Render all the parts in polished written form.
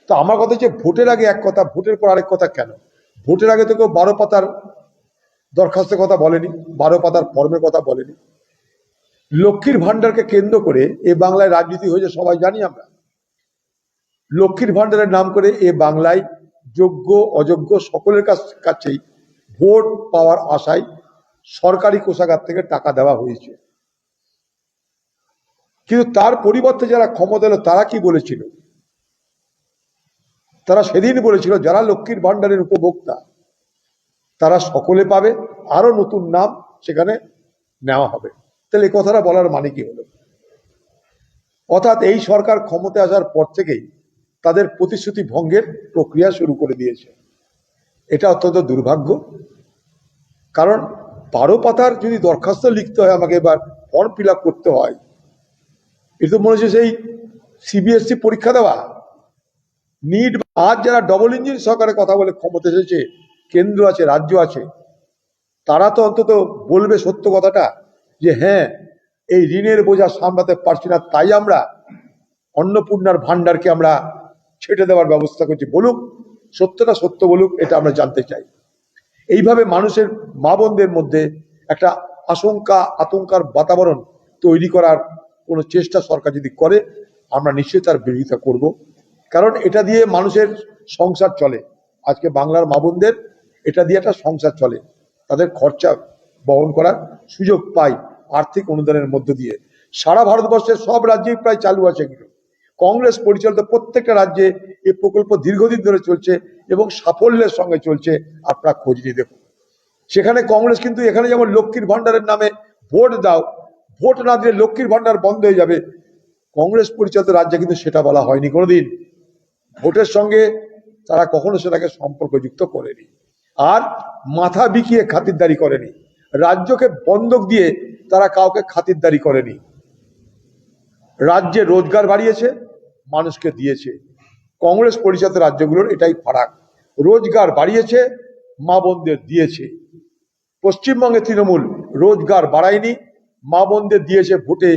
তো আমার কথা হচ্ছে ভোটের আগে এক কথা, ভোটের পর আরেক কথা কেন? ভোটের আগে তো কেউ 12 পাতার দরখাস্তের কথা বলেনি, 12 পাতার ফর্মের কথা বলেনি। লক্ষ্মীর ভান্ডারকে কেন্দ্র করে এ বাংলায় রাজনীতি হয়েছে সবাই জানি আমরা। লক্ষ্মীর ভান্ডারের নাম করে এ বাংলায় যোগ্য অযোগ্য সকলের কাছেই ভোট পাওয়ার আশায় সরকারি কোষাগার থেকে টাকা দেওয়া হয়েছে। কিন্তু তার পরিবর্তে যারা ক্ষমতা এলো তারা কি বলেছিল? তারা সেদিন বলেছিল যারা লক্ষ্মীর ভান্ডারের উপভোক্তা তারা সকলে পাবে, আরো নতুন নাম সেখানে নেওয়া হবে। তাহলে এই কথাটা বলার মানে কি হলো? অর্থাৎ এই সরকার ক্ষমতায় আসার পর থেকেই তাদের প্রতিশ্রুতি ভঙ্গের প্রক্রিয়া শুরু করে দিয়েছে। এটা অত্যন্ত দুর্ভাগ্য। কারণ 12 পাতার যদি দরখাস্ত লিখতে হয়, আমাকে এবার ফর্ম ফিল আপ করতে হয়, এটা তো মনে হচ্ছে সেই সিবিএসসি পরীক্ষা দেওয়া। নিট আজ যারা ডবল ইঞ্জিন সরকারের কথা বলে ক্ষমতা এসেছে, কেন্দ্র আছে রাজ্য আছে, তারা তো অন্তত বলবে সত্য কথাটা যে হ্যাঁ এই ঋণের বোঝা সামলাতে পারছি না, তাই আমরা অন্নপূর্ণার ভান্ডারকে আমরা ছেটে দেওয়ার ব্যবস্থা করছি। বলুক, সত্যটা সত্য বলুক, এটা আমরা জানতে চাই। এইভাবে মানুষের মা বোনদের মধ্যে একটা আশঙ্কা আতঙ্কার বাতাবরণ তৈরি করার কোনো চেষ্টা সরকার যদি করে, আমরা নিশ্চয়ই তার বিরোধিতা করব। কারণ এটা দিয়ে মানুষের সংসার চলে। আজকে বাংলার মা বোনদের এটা দিয়ে একটা সংসার চলে, তাদের খরচা বহন করার সুযোগ পায় আর্থিক অনুদানের মধ্য দিয়ে। সারা ভারতবর্ষের সব রাজ্যেই প্রায় চালু আছে এগুলো। কংগ্রেস পরিচালিত প্রত্যেকটা রাজ্যে এই প্রকল্প দীর্ঘদিন ধরে চলছে এবং সাফল্যের সঙ্গে চলছে। আপনারা খোঁজ নিয়ে দেখুন। সেখানে কংগ্রেস কিন্তু এখানে যেমন লক্ষ্মীর ভান্ডারের নামে ভোট দাও, ভোট না দিলে লক্ষ্মীর ভান্ডার বন্ধ হয়ে যাবে, কংগ্রেস পরিচালিত রাজ্যে কিন্তু সেটা বলা হয়নি কোনোদিন। ভোটের সঙ্গে তারা কখনো সেটাকে সম্পর্কযুক্ত করেনি, আর মাথা বিকিয়ে খাতিরদারি করেনি। রাজ্যকে বন্ধক দিয়ে তারা কাউকে খাতিরদারি করেনি। রাজ্যে রোজগার বাড়িয়েছে, মানুষকে দিয়েছে। কংগ্রেস পরিচালিত রাজ্যগুলোর এটাই ফারাক, রোজগার বাড়িয়েছে, মা বোনদের দিয়েছে। পশ্চিমবঙ্গে তৃণমূল রোজগার বাড়ায়নি, মা বোনদের দিয়েছে ভোটে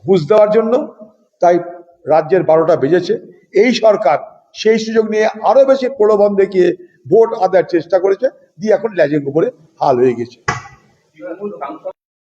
ঘুষ দেওয়ার জন্য, তাই রাজ্যের 12টা বেজেছে। এই সরকার সেই সুযোগ নিয়ে আরো বেশি প্রলোভন দেখিয়ে ভোট আদায়ের চেষ্টা করেছে, দিয়ে এখন লেজের উপরে হাল হয়ে গেছে।